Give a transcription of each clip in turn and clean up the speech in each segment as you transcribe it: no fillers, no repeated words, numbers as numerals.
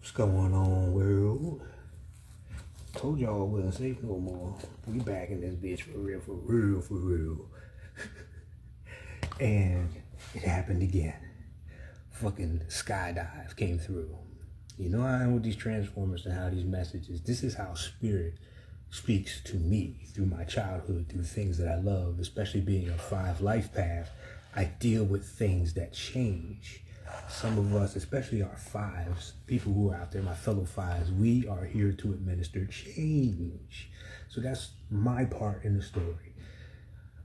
What's going on, world? Told y'all I wasn't safe no more. We back in this bitch for real, for real, for real. And it happened again. Fucking skydive came through. You know I am with these transformers and how these messages. This is how spirit speaks to me through my childhood, through things that I love, especially being a 5 life path. I deal with things that change. Some of us, especially our 5s, people who are out there, my fellow 5s, we are here to administer change. So that's my part in the story.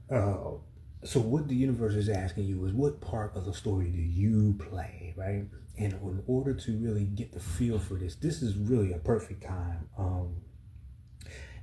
So what the universe is asking you is, what part of the story do you play, right? And in order to really get the feel for this is really a perfect time.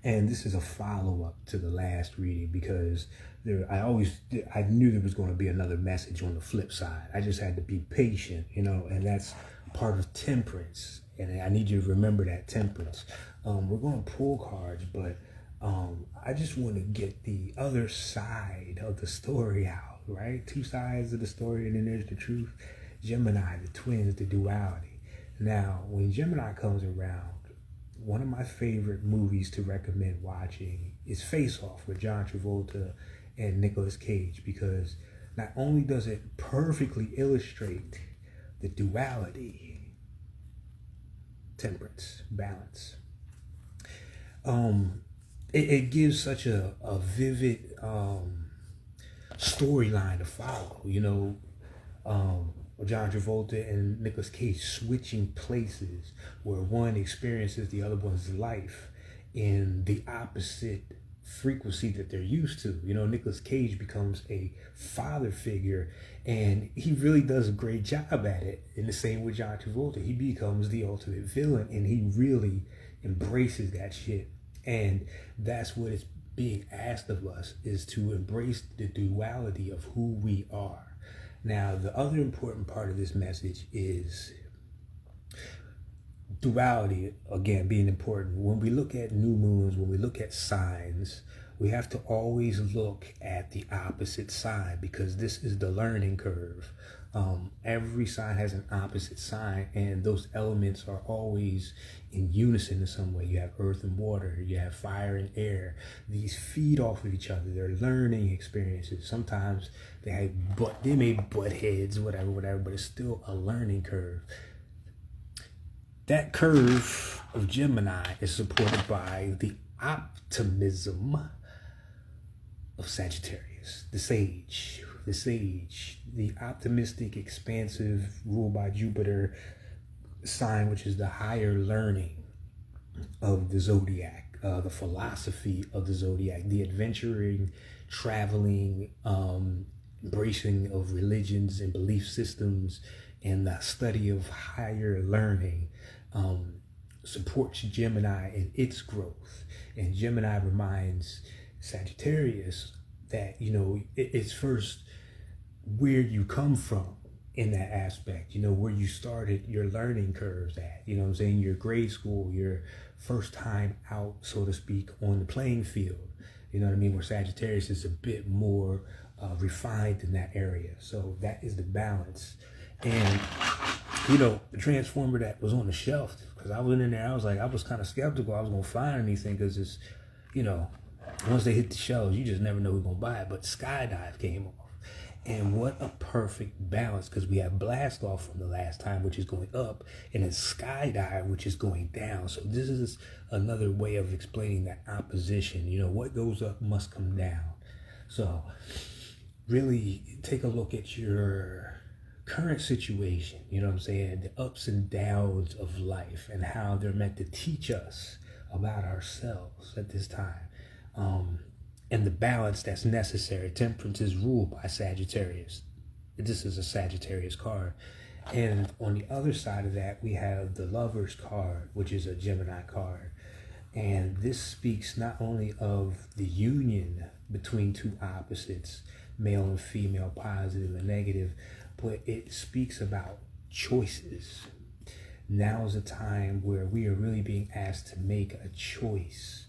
And this is a follow-up to the last reading because I knew there was going to be another message on the flip side. I just had to be patient, and that's part of temperance. And I need you to remember that temperance. We're going to pull cards, but I just want to get the other side of the story out, right? 2 sides of the story, and then there's the truth. Gemini, the twins, the duality. Now, when Gemini comes around, one of my favorite movies to recommend watching is Face Off with John Travolta and Nicolas Cage, because not only does it perfectly illustrate the duality, temperance, balance, it gives such a vivid storyline to follow, John Travolta and Nicolas Cage switching places where one experiences the other one's life in the opposite frequency that they're used to. Nicolas Cage becomes a father figure, and he really does a great job at it. In the same with John Travolta, he becomes the ultimate villain, and he really embraces that shit. And that's what is being asked of us, is to embrace the duality of who we are. Now, the other important part of this message is duality, again, being important. When we look at new moons, when we look at signs, we have to always look at the opposite sign, because this is the learning curve. Every sign has an opposite sign, and those elements are always in unison in some way. You have earth and water, you have fire and air. These feed off of each other. They're learning experiences. Sometimes they may butt heads, whatever, but it's still a learning curve. That curve of Gemini is supported by the optimism of Sagittarius, the sage, the optimistic, expansive, ruled by Jupiter sign, which is the higher learning of the zodiac, the philosophy of the zodiac, the adventuring, traveling, embracing of religions and belief systems, and the study of higher learning supports Gemini in its growth. And Gemini reminds Sagittarius that, it's first where you come from in that aspect, where you started your learning curves at, your grade school, your first time out, so to speak, on the playing field, where Sagittarius is a bit more refined in that area. So that is the balance. And, the transformer that was on the shelf, because I went in there, I was kind of skeptical I was going to find anything, because it's, once they hit the shelves, you just never know who's going to buy it. But Skydive came off. And what a perfect balance, because we have Blast Off from the last time, which is going up, and then Skydive, which is going down. So this is another way of explaining that opposition. What goes up must come down. So really take a look at your current situation, the ups and downs of life, and how they're meant to teach us about ourselves at this time. And the balance that's necessary. Temperance is ruled by Sagittarius. This is a Sagittarius card. And on the other side of that, we have the Lover's card, which is a Gemini card. And this speaks not only of the union between 2 opposites, male and female, positive and negative, but it speaks about choices. Now is a time where we are really being asked to make a choice.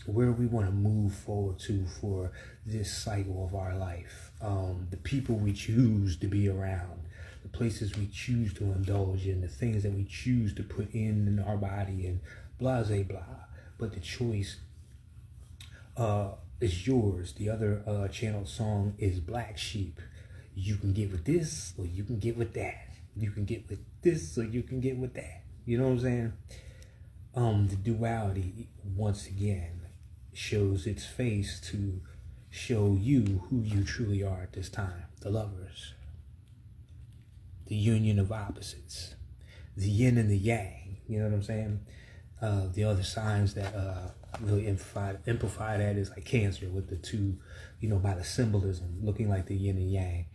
Where we want to move forward to for this cycle of our life, the people we choose to be around, the places we choose to indulge in, the things that we choose to put in our body, and blah, blah, blah. But the choice is yours. The other channel song is Black Sheep. You can get with this, or you can get with that. You can get with this, or you can get with that. You know what I'm saying? The duality, once again, shows its face to show you who you truly are at this time. The lovers. The union of opposites. The yin and the yang. You know what I'm saying? The other signs that really amplify that is like Cancer with the two, by the symbolism, looking like the yin and yang.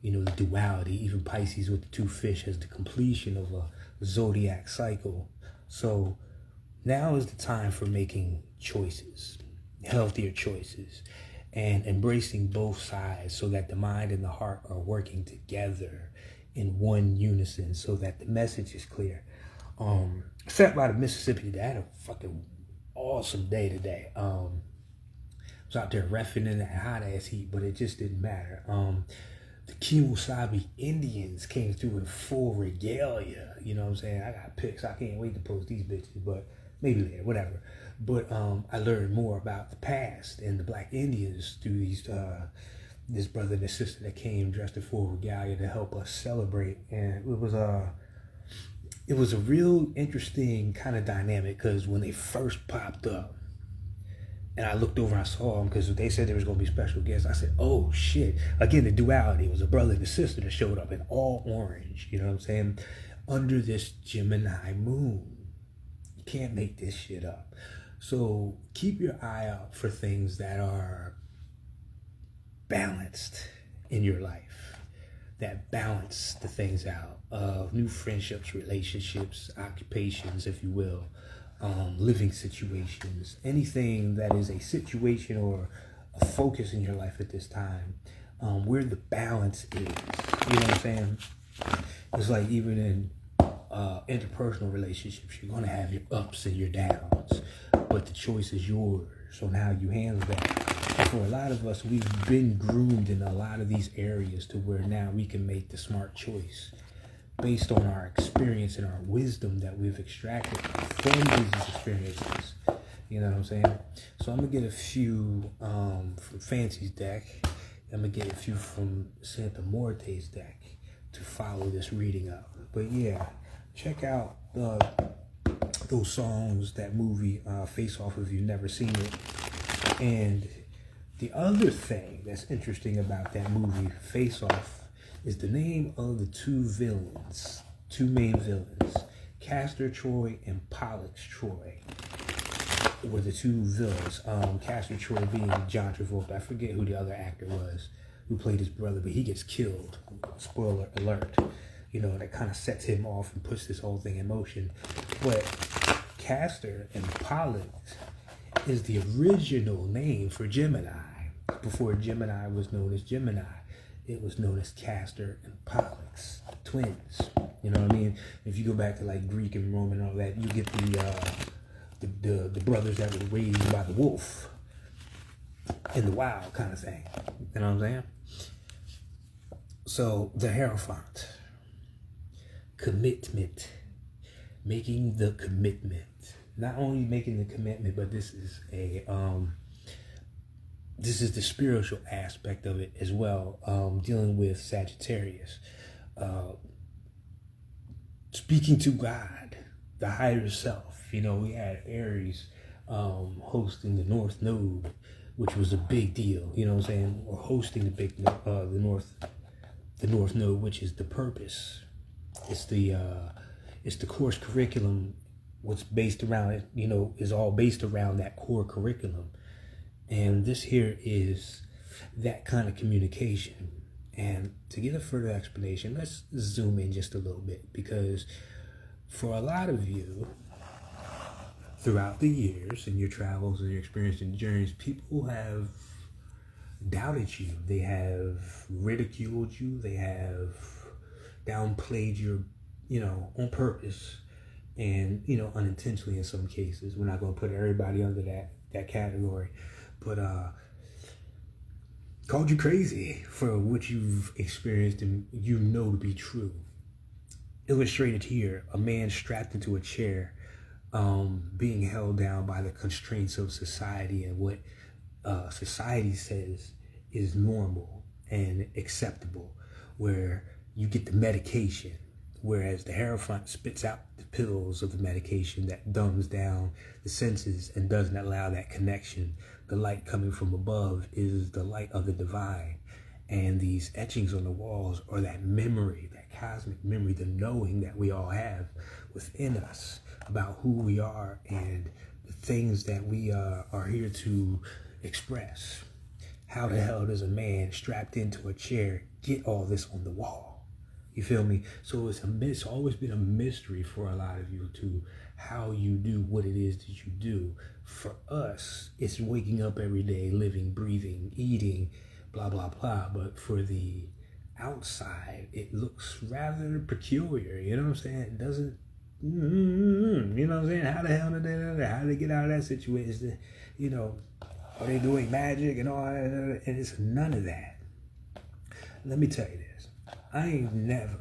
The duality. Even Pisces with the two fish as the completion of a zodiac cycle. So now is the time for making choices, healthier choices, and embracing both sides so that the mind and the heart are working together in one unison so that the message is clear. Sat by the Mississippi today. I had a fucking awesome day today. I was out there reffing in that hot ass heat, but it just didn't matter. The Kemosabe Indians came through in full regalia. You know what I'm saying? I got pics. I can't wait to post these bitches, but maybe later, whatever. But I learned more about the past and the Black Indians through these this brother and this sister that came dressed in full regalia to help us celebrate. And it was a real interesting kind of dynamic, because when they first popped up, and I looked over and I saw them, because they said there was going to be special guests. I said, oh shit. Again, the duality. It was a brother and a sister that showed up in all orange, you know what I'm saying? Under this Gemini moon. You can't make this shit up. So keep your eye out for things that are balanced in your life, that balance the things out of new friendships, relationships, occupations, if you will. Living situations, anything that is a situation or a focus in your life at this time, where the balance is, you know what I'm saying? It's like even in interpersonal relationships, you're going to have your ups and your downs, but the choice is yours on how you handle that. And for a lot of us, we've been groomed in a lot of these areas to where now we can make the smart choice based on our experience and our wisdom that we've extracted from these experiences. You know what I'm saying? So I'm going to get a few from Fancy's deck. I'm going to get a few from Santa Morte's deck to follow this reading up. But yeah, check out those songs, that movie, Face Off, if you've never seen it. And the other thing that's interesting about that movie, Face Off, is the name of the two main villains. Castor Troy and Pollux Troy were the two villains. Castor Troy being John Travolta. I forget who the other actor was who played his brother, but he gets killed. Spoiler alert. That kind of sets him off and puts this whole thing in motion. But Castor and Pollux is the original name for Gemini. Before Gemini was known as Gemini, it was known as Castor and Pollux, twins. You know what I mean? If you go back to like Greek and Roman and all that, you get the brothers that were raised by the wolf in the wild kind of thing. You know what I'm saying? So the Hierophant, commitment, making the commitment. Not only making the commitment, but this is the spiritual aspect of it as well, dealing with Sagittarius. Speaking to God, the higher self. We had Aries hosting the North Node, which was a big deal, you know what I'm saying? Or hosting the North Node, which is the purpose. It's the course curriculum, what's based around it, is all based around that core curriculum. And this here is that kind of communication. And to get a further explanation, let's zoom in just a little bit, because for a lot of you, throughout the years and your travels and your experience and journeys, people have doubted you. They have ridiculed you. They have downplayed you, on purpose and, unintentionally in some cases. We're not going to put everybody under that category. But called you crazy for what you've experienced and to be true. illustrated here, a man strapped into a chair, being held down by the constraints of society and what society says is normal and acceptable, where you get the medication, whereas the Hierophant spits out the pills of the medication that dumbs down the senses and doesn't allow that connection. The light coming from above is the light of the divine. And these etchings on the walls are that memory, that cosmic memory, the knowing that we all have within us about who we are and the things that we are here to express. How the hell does a man strapped into a chair get all this on the wall? You feel me? So it's always been a mystery for a lot of you to how you do what it is that you do. For us, it's waking up every day, living, breathing, eating, blah, blah, blah. But for the outside, it looks rather peculiar. You know what I'm saying? It doesn't, you know what I'm saying? How the hell did they get out of that situation? You know, are they doing magic and all that? And it's none of that. Let me tell you this. I ain't never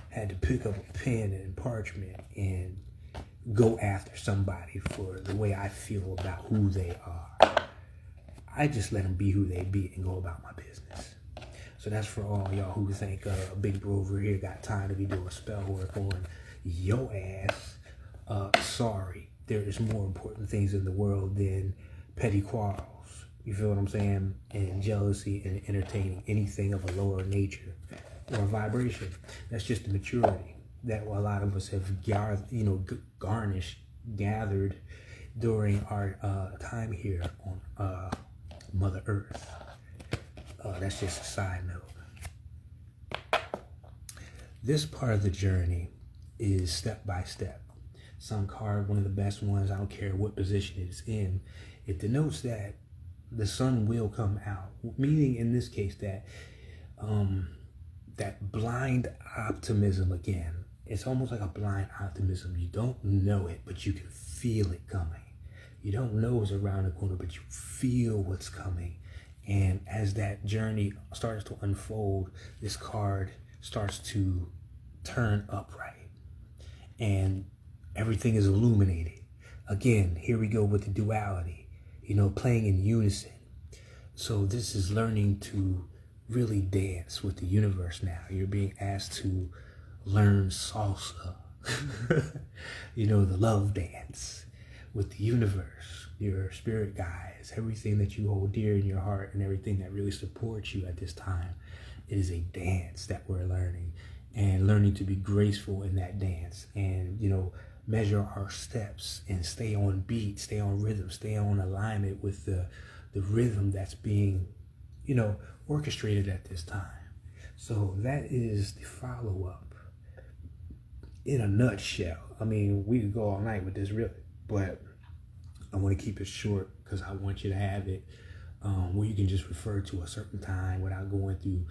had to pick up a pen and parchment and go after somebody for the way I feel about who they are. I just let them be who they be and go about my business. So that's for all y'all who think a big bro over here got time to be doing spell work on your ass. Sorry, there is more important things in the world than petty quarrels. You feel what I'm saying? And jealousy and entertaining anything of a lower nature or vibration. That's just the maturity that a lot of us have gathered during our time here on Mother Earth. That's just a side note. This part of the journey is step by step. Some card, one of the best ones, I don't care what position it's in, it denotes that the sun will come out. Meaning in this case that that blind optimism again. It's almost like a blind optimism. You don't know it, but you can feel it coming. You don't know it's around the corner, but you feel what's coming. And as that journey starts to unfold, this card starts to turn upright. And everything is illuminated. Again, here we go with the duality, playing in unison. So this is learning to really dance with the universe now. You're being asked to learn salsa, the love dance with the universe, your spirit guides, everything that you hold dear in your heart and everything that really supports you at this time. It is a dance that we're learning, and learning to be graceful in that dance and, measure our steps and stay on beat, stay on rhythm, stay on alignment with the rhythm that's being, orchestrated at this time. So that is the follow-up in a nutshell. I mean, we could go all night with this really, but I want to keep it short because I want you to have it where you can just refer to a certain time without going through,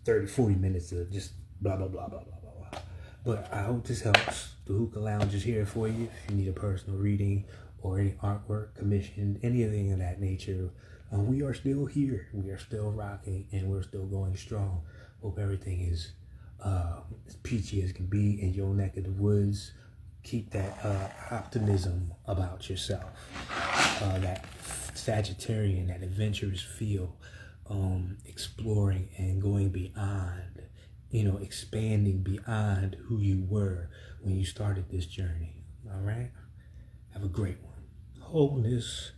30, 40 minutes of just blah, blah, blah, blah, blah, blah, blah. But I hope this helps. The Who-kah Lounge is here for you if you need a personal reading or any artwork, commission, anything of that nature. We are still here. We are still rocking, and we're still going strong. Hope everything is as peachy as can be in your neck of the woods. Keep that optimism about yourself, that Sagittarian, that adventurous feel, exploring and going beyond, expanding beyond who you were when you started this journey. All right? Have a great one. Wholeness.